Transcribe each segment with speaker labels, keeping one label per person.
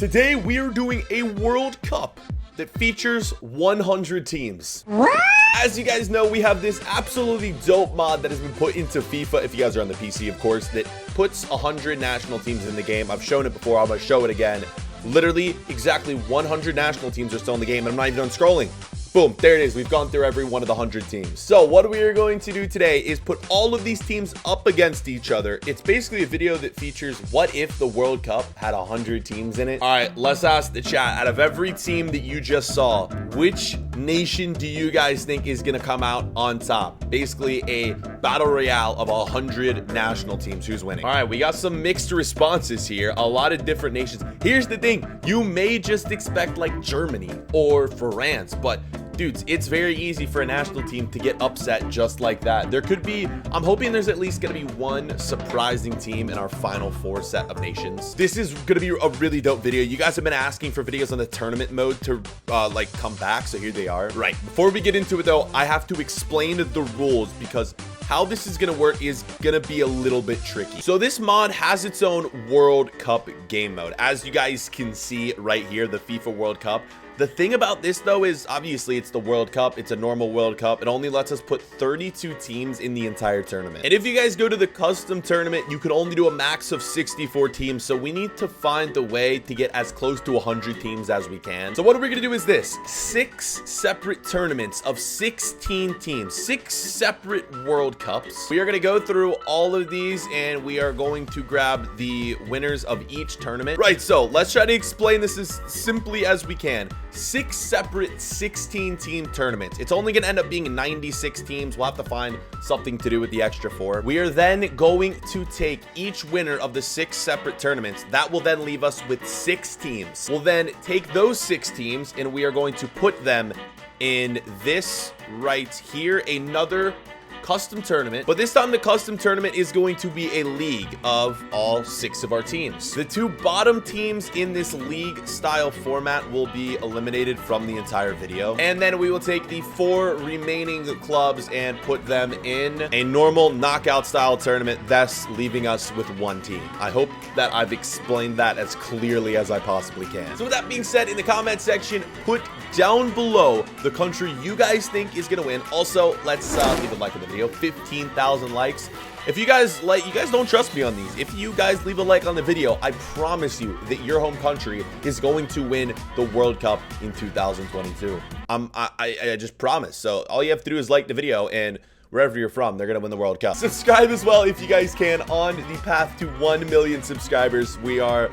Speaker 1: Today we are doing a World Cup that features 100 teams.
Speaker 2: What?
Speaker 1: As you guys know, we have this absolutely dope mod that has been put into FIFA, if you guys are on the PC, of course, that puts 100 national teams in the game. I've shown it before, I'm gonna show it again. Literally, exactly 100 national teams are still in the game, and I'm not even done scrolling. Boom, there it is. We've gone through every one of the 100 teams. So what we are going to do today is put all of these teams up against each other. It's basically a video that features what if the World Cup had 100 teams in it. All right, let's ask the chat. Out of every team that you just saw, which nation do you guys think is going to come out on top? Basically a battle royale of 100 national teams. Who's winning? All right, we got some mixed responses here. A lot of different nations. Here's the thing. You may just expect like Germany or France, but dudes, it's very easy for a national team to get upset just like that. There could be, I'm hoping there's at least going to be one surprising team in our final four set of nations. This is going to be a really dope video. You guys have been asking for videos on the tournament mode to like come back, so here they are. Right, before we get into it though, I have to explain the rules because how this is going to work is going to be a little bit tricky. So this mod has its own World Cup game mode. As you guys can see right here, the FIFA World Cup. The thing about this though is obviously it's the World Cup. It's a normal World Cup. It only lets us put 32 teams in the entire tournament. And if you guys go to the custom tournament, you can only do a max of 64 teams. So we need to find the way to get as close to 100 teams as we can. So what we're going to do is this: 6 separate tournaments of 16 teams, 6 separate World Cups. We are going to go through all of these and we are going to grab the winners of each tournament. Right, so let's try to explain this as simply as we can. 6 separate 16-team tournaments. It's only going to end up being 96 teams. We'll have to find something to do with the extra 4. We are then going to take each winner of the 6 separate tournaments. That will then leave us with 6 teams. We'll then take those 6 teams and we are going to put them in this right here, another custom tournament, but this time the custom tournament is going to be a league of all 6 of our teams. The 2 bottom teams in this league style format will be eliminated from the entire video, and then we will take the 4 remaining clubs and put them in a normal knockout style tournament, thus leaving us with 1 team. I hope that I've explained that as clearly as I possibly can. So with that being said, in the comment section, put down below the country you guys think is gonna win. Also, let's leave a like on the video. 15,000 likes. If you guys don't trust me on these, if you guys leave a like on the video, I promise you that your home country is going to win the World Cup in 2022. I just promise. So all you have to do is like the video, and wherever you're from, they're gonna win the World Cup. Subscribe as well if you guys can. On the path to 1 million subscribers, we gotta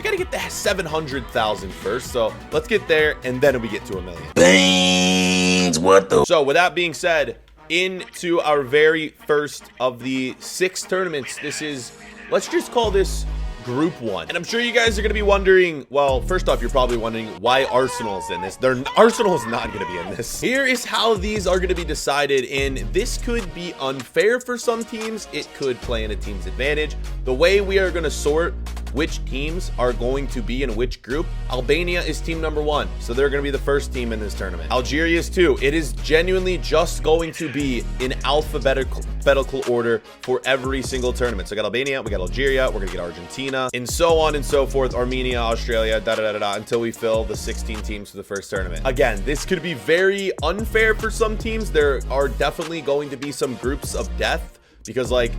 Speaker 1: get to 700,000 first, so let's get there and then we get to 1 million.
Speaker 2: Beans, what the?
Speaker 1: So with that being said, into our very first of the 6 tournaments. This is, let's just call this Group 1. And I'm sure you guys are going to be wondering, well, first off, you're probably wondering why Arsenal's in this. Arsenal's not going to be in this. Here is how these are going to be decided, and this could be unfair for some teams. It could play in a team's advantage. The way we are going to sort which teams are going to be in which group: Albania is team number 1, so they're going to be the first team in this tournament. Algeria is 2. It is genuinely just going to be in alphabetical order for every single tournament. So we got Albania, we got Algeria, we're going to get Argentina, and so on and so forth. Armenia, Australia, until we fill the 16 teams for the first tournament. Again, this could be very unfair for some teams. There are definitely going to be some groups of death because, like,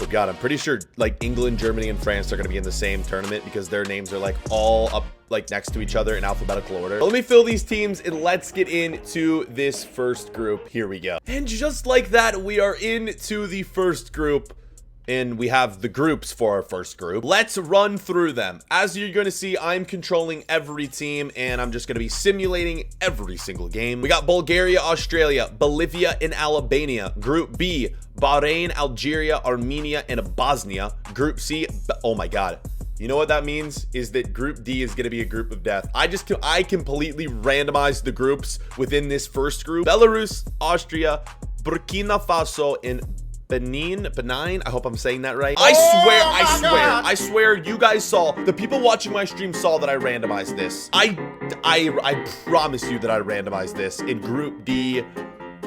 Speaker 1: oh god, I'm pretty sure like England, Germany, and France are going to be in the same tournament because their names are like all up like next to each other in alphabetical order. Let me fill these teams and let's get into this first group. Here we go. And just like that, we are into the first group. And we have the groups for our first group. Let's run through them. As you're going to see, I'm controlling every team, and I'm just going to be simulating every single game. We got Bulgaria, Australia, Bolivia, and Albania. Group B, Bahrain, Algeria, Armenia, and Bosnia. Group C, oh my god. You know what that means? Is that Group D is going to be a group of death. I completely randomized the groups within this first group. Belarus, Austria, Burkina Faso, and Benin, I hope I'm saying that right. I swear you guys saw, the people watching my stream saw that I randomized this. I promise you that I randomized this in Group D.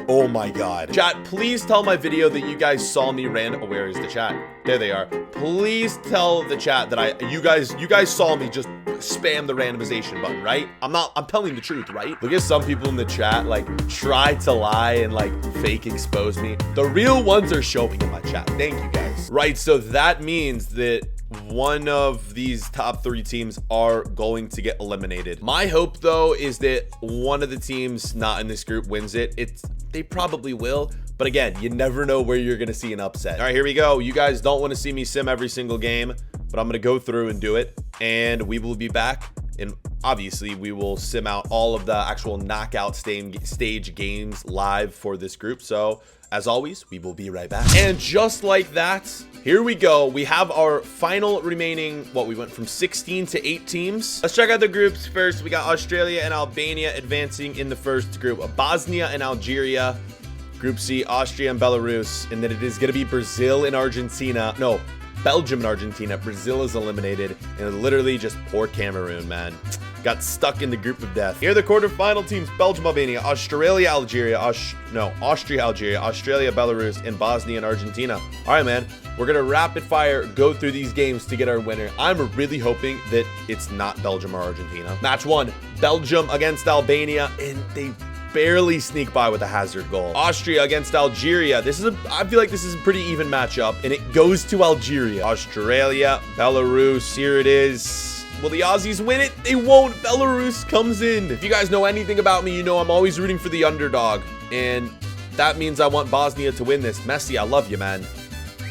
Speaker 1: Oh my God. Chat, please tell my video that you guys saw me oh, where is the chat? There they are. Please tell the chat that you guys saw me just spam the randomization button, right? I'm telling the truth, right? Look at some people in the chat like try to lie and like fake expose me. The real ones are showing in my chat. Thank you guys. Right, so that means that one of these top 3 teams are going to get eliminated. My hope though is that one of the teams not in this group wins it. They probably will, but again, you never know where you're gonna see an upset. All right, here we go. You guys don't want to see me sim every single game, but I'm gonna go through and do it, and we will be back. And obviously we will sim out all of the actual knockout stage games live for this group. So as always, we will be right back. And just like that, here we go. We have our final remaining, we went from 16 to 8 teams. Let's check out the groups first. We got Australia and Albania advancing in the first group. Bosnia and Algeria. Group C, Austria and Belarus. And then it is going to be Brazil and Argentina. No, Belgium and Argentina. Brazil is eliminated. And literally just poor Cameroon, man. Got stuck in the group of death. Here are the quarterfinal teams: Belgium, Albania, Australia, Algeria, Austria, Algeria, Australia, Belarus, and Bosnia and Argentina. All right, man. We're going to rapid fire go through these games to get our winner. I'm really hoping that it's not Belgium or Argentina. Match 1, Belgium against Albania, and they barely sneak by with a hazard goal. Austria against Algeria. I feel like this is a pretty even matchup, and it goes to Algeria. Australia, Belarus, here it is. Will the Aussies win it? They won't. Belarus comes in. If you guys know anything about me, you know I'm always rooting for the underdog, and that means I want Bosnia to win this. Messi, I love you, man.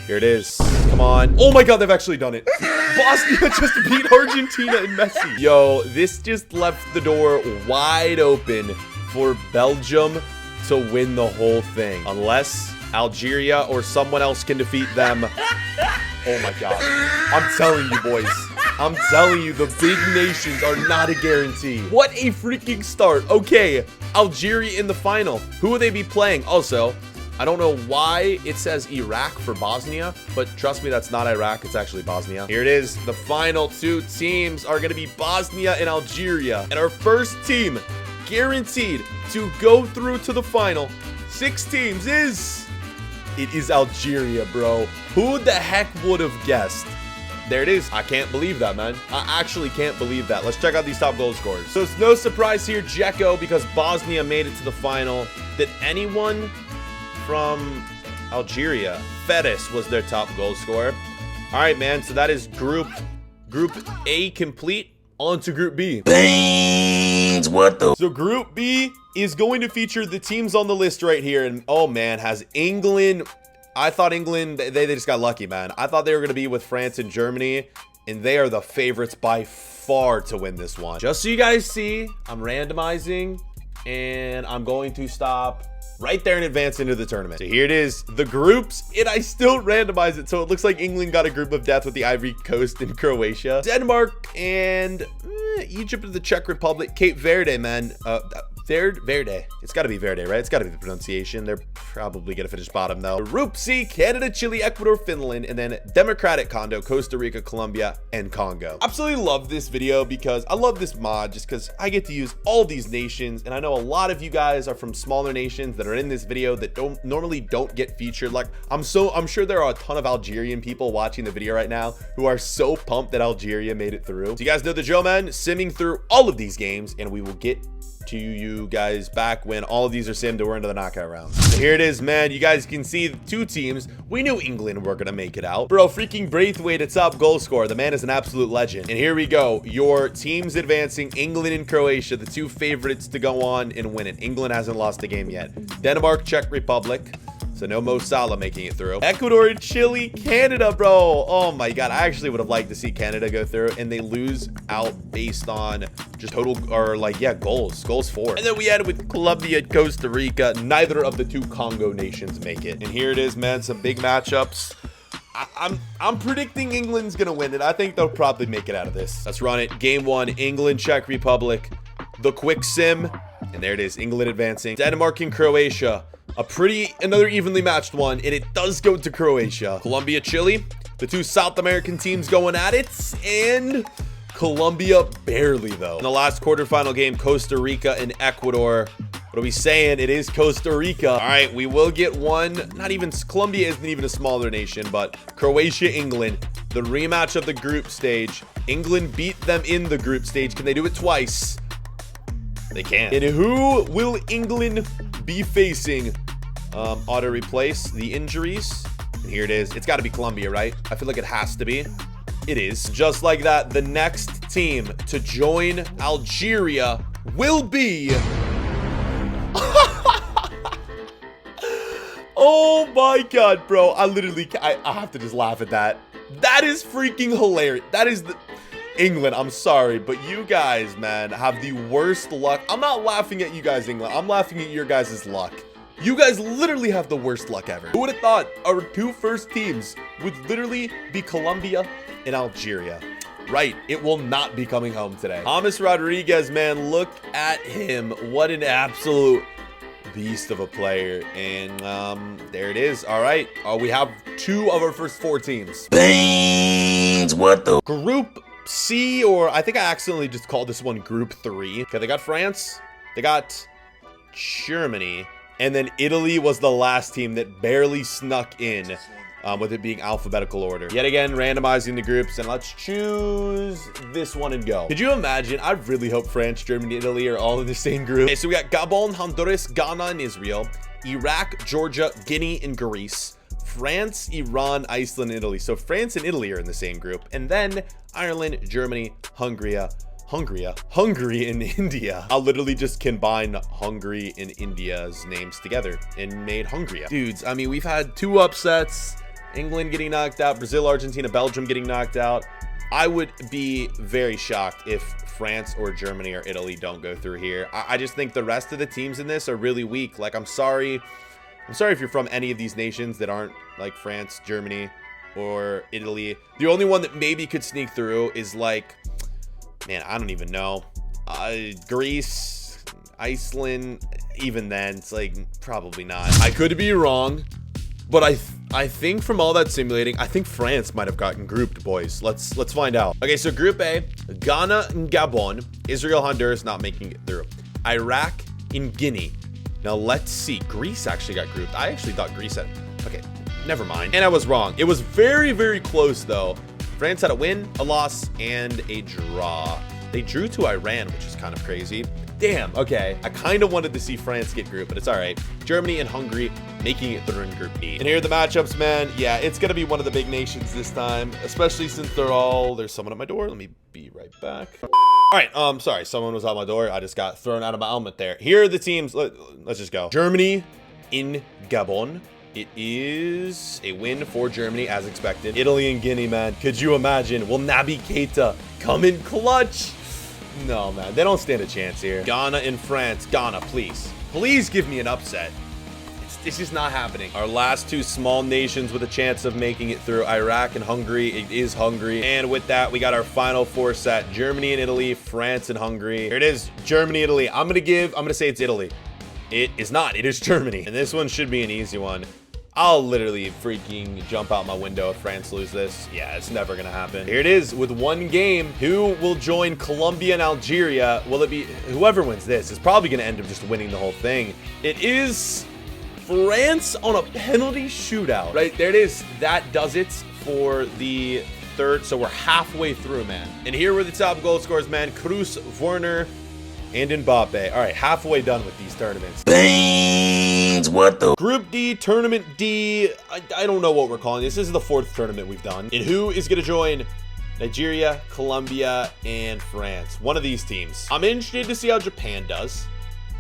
Speaker 1: Here it is. Come on. Oh my God, they've actually done it. Bosnia just beat Argentina and Messi. Yo, this just left the door wide open for Belgium to win the whole thing. Unless Algeria or someone else can defeat them. Oh my God. I'm telling you, boys. I'm telling you, the big nations are not a guarantee. What a freaking start. Okay, Algeria in the final. Who will they be playing? Also, I don't know why it says Iraq for Bosnia, but trust me, that's not Iraq. It's actually Bosnia. Here it is. The final 2 teams are going to be Bosnia and Algeria. And our first team guaranteed to go through to the final 6 teams it is Algeria, bro. Who the heck would have guessed? There it is. I can't believe that, man. I actually can't believe that. Let's check out these top goal scorers. So it's no surprise here, Dzeko, because Bosnia made it to the final, that anyone from Algeria, Fedis was their top goal scorer. All right, man. So that is Group A complete. On to Group B.
Speaker 2: Beans, what the?
Speaker 1: So Group B is going to feature the teams on the list right here. And oh man, has England... I thought England, they just got lucky, man. I thought they were going to be with France and Germany, and they are the favorites by far to win this one. Just so you guys see, I'm randomizing, and I'm going to stop right there and advance into the tournament. So here it is, the groups, and I still randomize it, so it looks like England got a group of death with the Ivory Coast and Croatia. Denmark and Egypt and the Czech Republic. Cape Verde, man. Verde. It's got to be Verde, right? It's got to be the pronunciation. They're probably going to finish bottom, though. Group C, Canada, Chile, Ecuador, Finland, and then Democratic Congo, Costa Rica, Colombia, and Congo. Absolutely love this video because I love this mod just because I get to use all these nations, and I know a lot of you guys are from smaller nations that are in this video that normally don't get featured. Like, I'm sure there are a ton of Algerian people watching the video right now who are so pumped that Algeria made it through. So you guys know the drill, man. Simming through all of these games, and we will get to you guys back when all of these are simmed and we're into the knockout rounds. So here it is, man. You guys can see 2 teams. We knew England were gonna make it out. Bro, freaking Braithwaite, a top goal scorer. The man is an absolute legend. And here we go. Your teams advancing, England and Croatia, the 2 favorites to go on and win it. England hasn't lost a game yet. Denmark, Czech Republic. So no Mo Salah making it through. Ecuador, Chile, Canada, bro. Oh my God. I actually would have liked to see Canada go through, and they lose out based on just total, or like, yeah, goals. Goals for. And then we had with Colombia, Costa Rica. Neither of the 2 Congo nations make it. And here it is, man. Some big matchups. I'm predicting England's gonna win it. I think they'll probably make it out of this. Let's run it. Game 1, England, Czech Republic. The quick sim. And there it is. England advancing. Denmark and Croatia. Another evenly matched one, and it does go to Croatia. Colombia, Chile, the 2 South American teams going at it, and Colombia barely, though. In the last quarterfinal game, Costa Rica and Ecuador. What are we saying? It is Costa Rica. All right, we will get one. Not even, Colombia isn't even a smaller nation, but Croatia, England, the rematch of the group stage. England beat them in the group stage. Can they do it twice? They can. And who will England be facing? Auto replace the injuries. And here it is. It's got to be Colombia, right? I feel like it has to be. It is. Just like that, the next team to join Algeria will be... Oh my god, bro. I have to just laugh at that. That is freaking hilarious. That is the... England, I'm sorry, but you guys, man, have the worst luck. I'm not laughing at you guys, England. I'm laughing at your guys' luck. You guys literally have the worst luck ever. Who would have thought our two first teams would literally be Colombia and Algeria? Right, it will not be coming home today. James Rodriguez, man, look at him. What an absolute beast of a player. And there it is. All right, we have 2 of our first 4 teams.
Speaker 2: Beans, what the?
Speaker 1: Group C, or I think I accidentally just called this one Group 3. Okay, they got France, they got Germany, and then Italy was the last team that barely snuck in, with it being alphabetical order. Yet again, randomizing the groups, and let's choose this one and go. Could you imagine? I really hope France, Germany, Italy are all in the same group. Okay, so we got Gabon, Honduras, Ghana, and Israel, Iraq, Georgia, Guinea, and Greece, France, Iran, Iceland, and Italy. So France and Italy are in the same group. And then Ireland, Germany, Hungary, and India. I'll literally just combine Hungary and India's names together and made Hungary. Dudes, I mean, we've had 2 upsets. England getting knocked out, Brazil, Argentina, Belgium getting knocked out. I would be very shocked if France or Germany or Italy don't go through here. I just think the rest of the teams in this are really weak. Like, I'm sorry if you're from any of these nations that aren't like France, Germany, or Italy. The only one that maybe could sneak through is like, man, I don't even know. Greece, Iceland, even then, it's like, probably not. I could be wrong, but I think from all that simulating, I think France might have gotten grouped, boys. Let's find out. Okay, so Group A, Ghana and Gabon, Israel, Honduras not making it through, Iraq and Guinea. Now let's see. Greece actually got grouped. I actually thought Greece had... Okay, never mind. And I was wrong. It was very, very close, though. France had a win, a loss, and a draw. They drew to Iran, which is kind of crazy. Damn, okay. I kind of wanted to see France get grouped, but it's all right. Germany and Hungary making it through in Group B. And here are the matchups, man. Yeah, it's going to be one of the big nations this time, especially since there's someone at my door. Let me be right back. All right, sorry, someone was at my door. I just got thrown out of my element there. Here are the teams. Let's just go. Germany in Gabon. It is a win for Germany, as expected. Italy and Guinea, man. Could you imagine? Will Naby Keita come in clutch? No, man. They don't stand a chance here. Ghana and France. Ghana, please. Please give me an upset. This is not happening. Our last 2 small nations with a chance of making it through, Iraq and Hungary. It is Hungary. And with that, we got our final 4 set. Germany and Italy, France and Hungary. Here it is, Germany, Italy. I'm gonna say it's Italy. It is not, it is Germany. And this one should be an easy one. I'll literally freaking jump out my window if France lose this. Yeah, it's never gonna happen. Here it is with 1 game. Who will join Colombia and Algeria? Will it be, whoever wins this is probably gonna end up just winning the whole thing. It is France on a penalty shootout. Right, there it is. That does it for the 3rd. So we're halfway through, man. And here were the top goal scorers, man. Cruz, Werner, and Mbappe. All right, halfway done with these tournaments.
Speaker 2: Beans, what the?
Speaker 1: Group D, Tournament D. I don't know what we're calling this. This is the 4th tournament we've done. And who is going to join Nigeria, Colombia, and France? One of these teams. I'm interested to see how Japan does,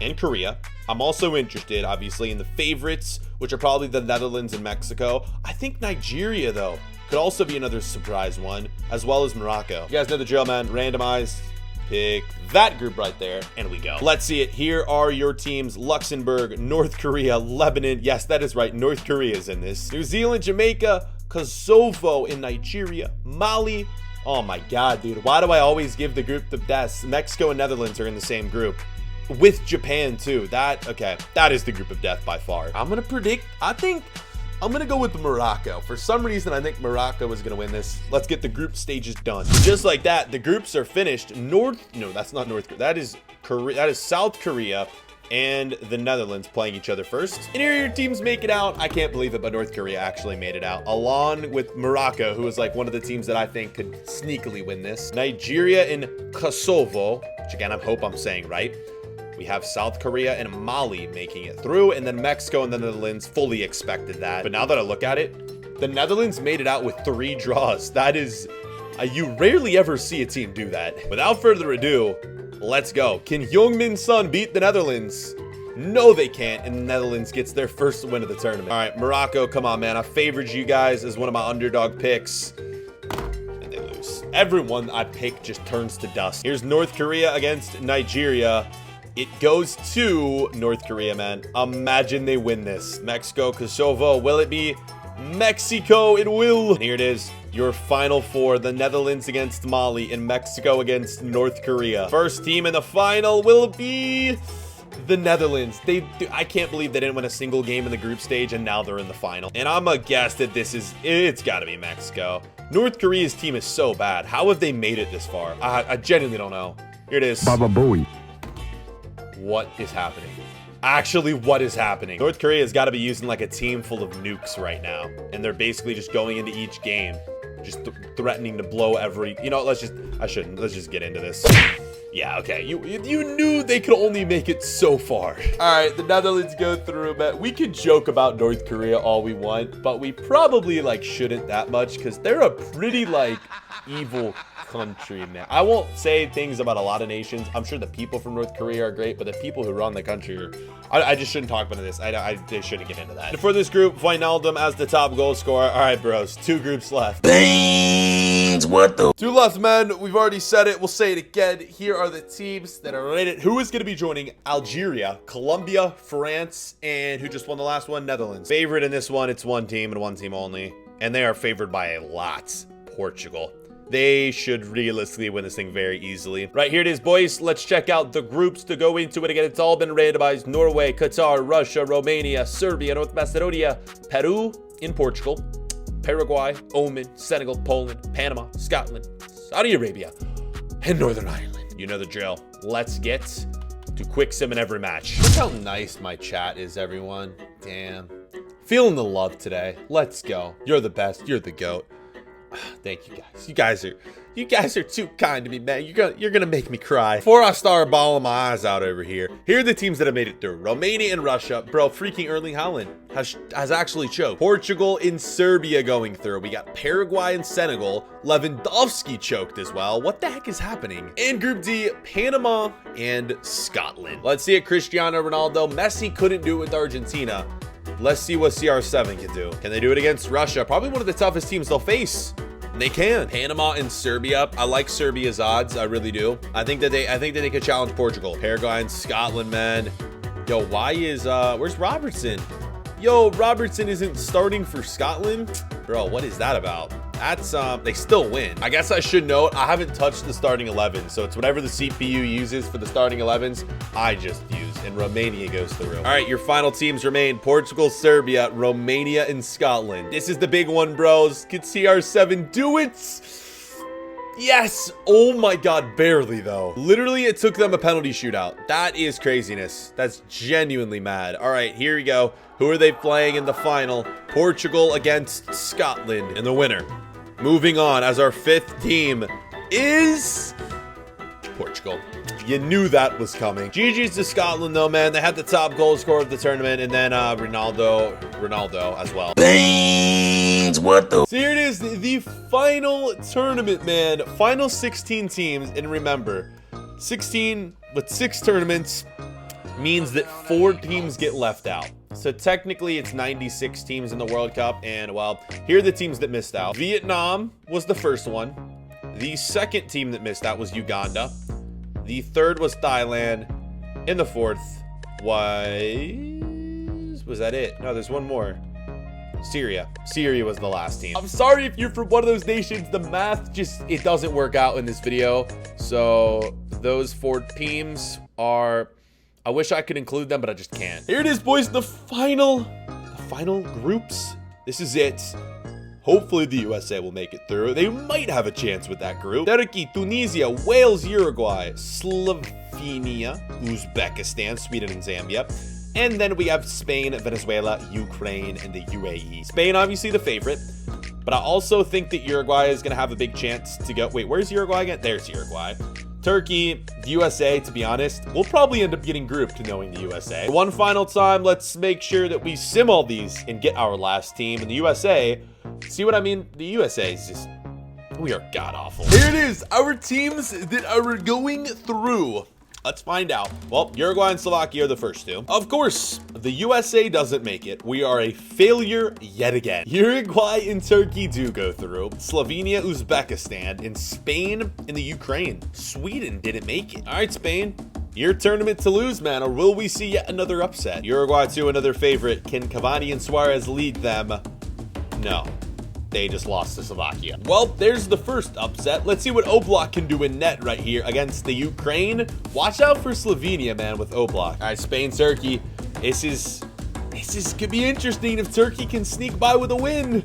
Speaker 1: and Korea. I'm also interested, obviously, in the favorites, which are probably the Netherlands and Mexico. I think Nigeria, though, could also be another surprise one, as well as Morocco. You guys know the drill, man. Randomized. Pick that group right there, and we go. Let's see it. Here are your teams. Luxembourg, North Korea, Lebanon. Yes, that is right. North Korea is in this. New Zealand, Jamaica, Kosovo, and Nigeria. Mali. Oh my God, dude. Why do I always give the group the best? Mexico and Netherlands are in the same group. With Japan, too. Okay. That is the group of death by far. I'm going to predict, I think I'm going to go with Morocco. For some reason, I think Morocco is going to win this. Let's get the group stages done. Just like that, the groups are finished. No, that's not North Korea. That is South Korea, and the Netherlands playing each other first. And here your teams make it out. I can't believe it, but North Korea actually made it out, along with Morocco, who is like one of the teams that I think could sneakily win this. Nigeria and Kosovo, which again, I hope I'm saying right. We have South Korea and Mali making it through, and then Mexico and the Netherlands fully expected that. But now that I look at it, the Netherlands made it out with 3 draws. That is, you rarely ever see a team do that. Without further ado, let's go. Can Heung-min Son beat the Netherlands? No, they can't, and the Netherlands gets their first win of the tournament. All right, Morocco, come on, man. I favored you guys as one of my underdog picks, and they lose. Everyone I pick just turns to dust. Here's North Korea against Nigeria. It goes to North Korea, man. Imagine they win this. Mexico, Kosovo. Will it be Mexico? It will. And here it is. Your final 4. The Netherlands against Mali and Mexico against North Korea. First team in the final will be the Netherlands. I can't believe they didn't win a single game in the group stage, and now they're in the final. And I'm going to guess that it's got to be Mexico. North Korea's team is so bad. How have they made it this far? I genuinely don't know. Here it is.
Speaker 3: Baba Booey.
Speaker 1: What is happening? Actually, what is happening? North Korea has got to be using like a team full of nukes right now. And they're basically just going into each game, just threatening to blow every, let's just get into this. Yeah, okay. You knew they could only make it so far. All right, the Netherlands go through, but we can joke about North Korea all we want, but we probably shouldn't that much because they're a pretty evil country, man. I won't say things about a lot of nations. I'm sure the people from North Korea are great, but the people who run the country are, I just shouldn't talk about this. They shouldn't get into that. For this group, Wijnaldum as the top goal scorer. All right, bros, 2 groups left.
Speaker 2: Beans, what the?
Speaker 1: 2 left, man. We've already said it. We'll say it again. Here are the teams that are rated. Who is going to be joining? Algeria, Colombia, France, and who just won the last one? Netherlands. Favorite in this one, it's one team and one team only. And they are favored by a lot. Portugal. They should realistically win this thing very easily. Right, here it is, boys. Let's check out the groups to go into it. Again, it's all been randomized. Norway, Qatar, Russia, Romania, Serbia, North Macedonia, Peru in Portugal, Paraguay, Oman, Senegal, Poland, Panama, Scotland, Saudi Arabia, and Northern Ireland. You know the drill. Let's get to quick sim in every match. Look how nice my chat is, everyone. Damn. Feeling the love today. Let's go. You're the best. You're the GOAT. Thank you guys. You guys are too kind to me, man. You're gonna make me cry. Before I start bawling my eyes out over here, here are the teams that have made it through. Romania and Russia. Bro, freaking Erling Haaland has actually choked. Portugal and Serbia going through. We got Paraguay and Senegal. Lewandowski choked as well. What the heck is happening? And Group D, Panama and Scotland. Let's see it, Cristiano Ronaldo. Messi couldn't do it with Argentina. Let's see what CR7 can do. Can they do it against Russia? Probably one of the toughest teams they'll face. They can. Panama and Serbia. I like Serbia's odds. I really do. I think that they could challenge Portugal. Paraguay and Scotland, man. Yo, where's Robertson? Yo, Robertson isn't starting for Scotland? Bro, what is that about? That's, they still win. I guess I should note, I haven't touched the starting 11, so it's whatever the CPU uses for the starting 11s, I just use, and Romania goes through. All right, your final teams remain Portugal, Serbia, Romania, and Scotland. This is the big one, bros. Can CR7 do it? Yes. Oh my God, barely though. Literally, it took them a penalty shootout. That is craziness. That's genuinely mad. All right, here we go. Who are they playing in the final? Portugal against Scotland. And the winner, moving on as our 5th team, is Portugal. You knew that was coming. GG's to Scotland though, man. They had the top goal scorer of the tournament, and then Ronaldo as well.
Speaker 2: Beans, what the?
Speaker 1: So here it is, the final tournament, man. Final 16 teams, and remember, 16 with 6 tournaments means that 4 teams get left out. So technically it's 96 teams in the World Cup, and well, here are the teams that missed out. Vietnam was the first one. The second team that missed out was Uganda. The third was Thailand, and the fourth was that it? No, there's one more. Syria. Syria was the last team. I'm sorry if you're from one of those nations. The math it doesn't work out in this video. So those 4 teams are, I wish I could include them, but I just can't. Here it is, boys. The final groups. This is it. Hopefully the USA will make it through. They might have a chance with that group. Turkey, Tunisia, Wales, Uruguay, Slovenia, Uzbekistan, Sweden, and Zambia. And then we have Spain, Venezuela, Ukraine, and the UAE. Spain, obviously the favorite. But I also think that Uruguay is going to have a big chance to go. Wait, where's Uruguay again? There's Uruguay. Turkey, the USA, to be honest, we'll probably end up getting grouped knowing the USA. One final time, let's make sure that we sim all these and get our last team. And the USA, see what I mean? The USA is just, we are god-awful. Here it is, our teams that are going through. Let's find out. Well, Uruguay and Slovakia are the first two. Of course, the USA doesn't make it. We are a failure yet again. Uruguay and Turkey do go through. Slovenia, Uzbekistan, and Spain and the Ukraine. Sweden didn't make it. All right, Spain, your tournament to lose, man, or will we see yet another upset? Uruguay too, another favorite. Can Cavani and Suarez lead them? No. They just lost to Slovakia. Well, there's the first upset. Let's see what Oblak can do in net right here against the Ukraine. Watch out for Slovenia, man, with Oblak. All right, Spain, Turkey. This could be interesting if Turkey can sneak by with a win.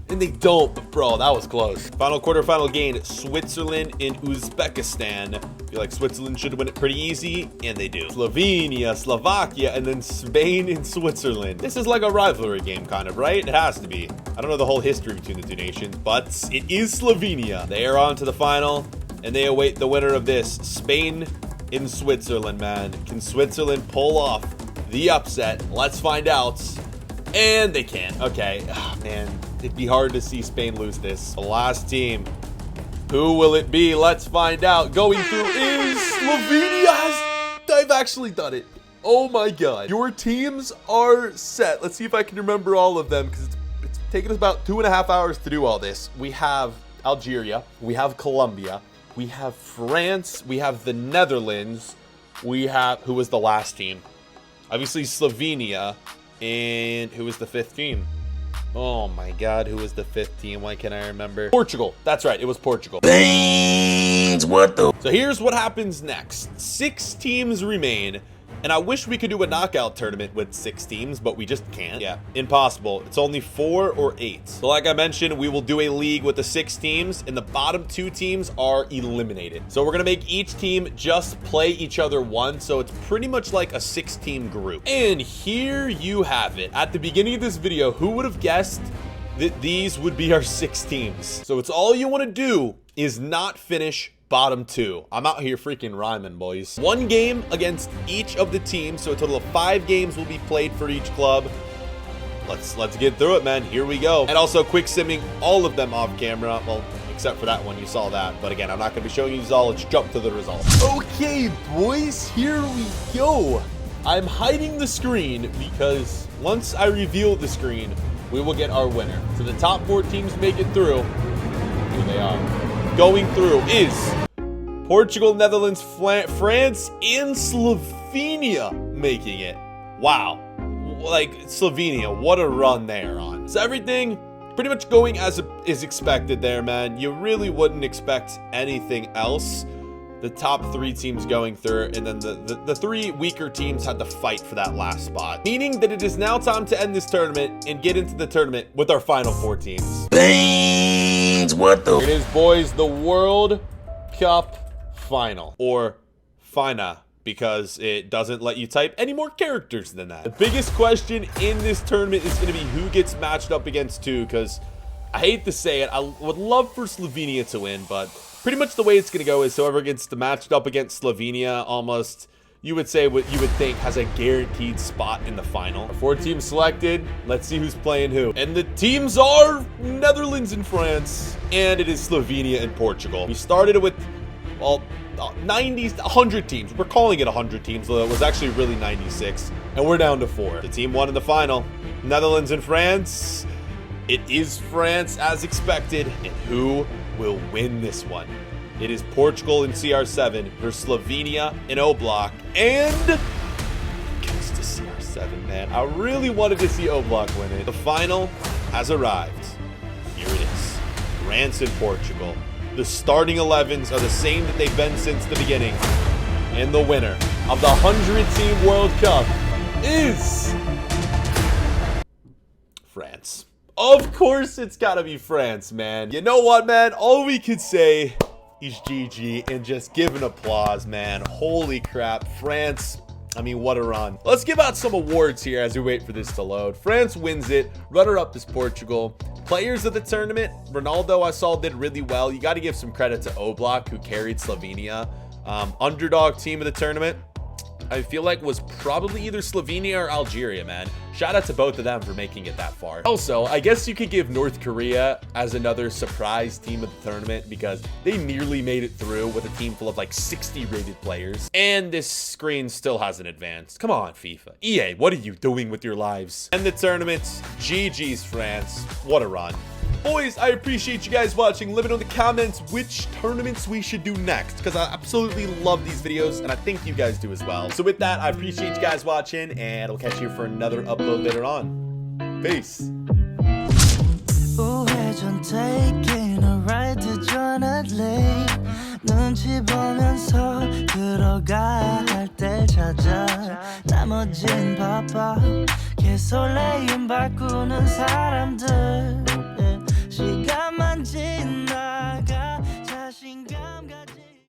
Speaker 1: And they don't, but bro, that was close. Final quarterfinal game, Switzerland and Uzbekistan. I feel like Switzerland should win it pretty easy, and they do. Slovenia, Slovakia, and then Spain and Switzerland. This is like a rivalry game, kind of, right? It has to be. I don't know the whole history between the two nations, but it is Slovenia. They are on to the final, and they await the winner of this. Spain and Switzerland, man. Can Switzerland pull off the upset? Let's find out. And they can. Okay. Oh, man. It'd be hard to see Spain lose this. The last team. Who will it be? Let's find out. Going through is Slovenia. They've actually done it. Oh my god. Your teams are set. Let's see if I can remember all of them, because it's taken us about 2.5 hours to do all this. We have Algeria. We have Colombia. We have France. We have the Netherlands. We have, who was the last team? Obviously Slovenia. And who was the 5th team? Oh my god, who was the 5th team? Why can't I remember? Portugal. That's right, it was Portugal.
Speaker 2: Beans, what the?
Speaker 1: So here's what happens next. 6 teams remain. And I wish we could do a knockout tournament with 6 teams, but we just can't. Yeah, impossible. It's only 4 or 8. So like I mentioned, we will do a league with the 6 teams, and the bottom 2 teams are eliminated. So we're gonna make each team just play each other once, so it's pretty much like a 6-team group. And here you have it. At the beginning of this video, who would have guessed that these would be our 6 teams? So it's all you wanna do is not finish bottom 2. I'm out here freaking rhyming, boys. 1 game against each of the teams, so a total of 5 games will be played for each club. Let's get through it, man. Here we go. And also quick simming all of them off camera. Well, except for that one, you saw that. But again, I'm not going to be showing you these all. Let's jump to the results. Okay, boys, here we go. I'm hiding the screen because once I reveal the screen, we will get our winner. So the top 4 teams make it through. Here they are. Going through is Portugal, Netherlands, France, and Slovenia making it. Wow. Like, Slovenia, what a run they're on. So everything pretty much going as is expected there, man. You really wouldn't expect anything else. The top 3 teams going through, and then the 3 weaker teams had to fight for that last spot. Meaning that it is now time to end this tournament and get into the tournament with our final 4 teams.
Speaker 2: Beans, what the?
Speaker 1: Here it is, boys, the World Cup Final, or FINA, because it doesn't let you type any more characters than that. The biggest question in this tournament is going to be who gets matched up against who, because I hate to say it, I would love for Slovenia to win, but pretty much the way it's going to go is whoever gets matched up against Slovenia, almost, you would say what you would think has a guaranteed spot in the final. 4 teams selected. Let's see who's playing who. And the teams are Netherlands and France, and it is Slovenia and Portugal. We started with, well, 100 teams. We're calling it 100 teams, though it was actually really 96. And we're down to 4. The team won in the final. Netherlands and France. It is France as expected. And who will win this one? It is Portugal in CR7 versus Slovenia in Oblak. And goes to CR7, man. I really wanted to see Oblak win it. The final has arrived. Here it is. France and Portugal. The starting 11s are the same that they've been since the beginning. And the winner of the 100-team World Cup is France. Of course it's gotta be France, man. You know what, man? All we could say is GG and just give an applause, man. Holy crap. France, I mean, what a run. Let's give out some awards here as we wait for this to load. France wins it. Runner-up is Portugal. Players of the tournament, Ronaldo, I saw, did really well. You got to give some credit to Oblak, who carried Slovenia. Underdog team of the tournament, I feel like was probably either Slovenia or Algeria, man. Shout out to both of them for making it that far. Also, I guess you could give North Korea as another surprise team of the tournament because they nearly made it through with a team full of like 60 rated players. And this screen still hasn't advanced. Come on, FIFA. EA, what are you doing with your lives? And the tournaments, GG's France. What a run. Boys, I appreciate you guys watching. Let me know in the comments which tournaments we should do next, because I absolutely love these videos, and I think you guys do as well. So with that, I appreciate you guys watching, and I'll catch you for another upload later on. Peace.
Speaker 3: 우회전 taking a right to join a late 눈치 보면서 들어가 할 때 찾아 나머진 바빠 개설레임 바꾸는 사람들 시간만 지나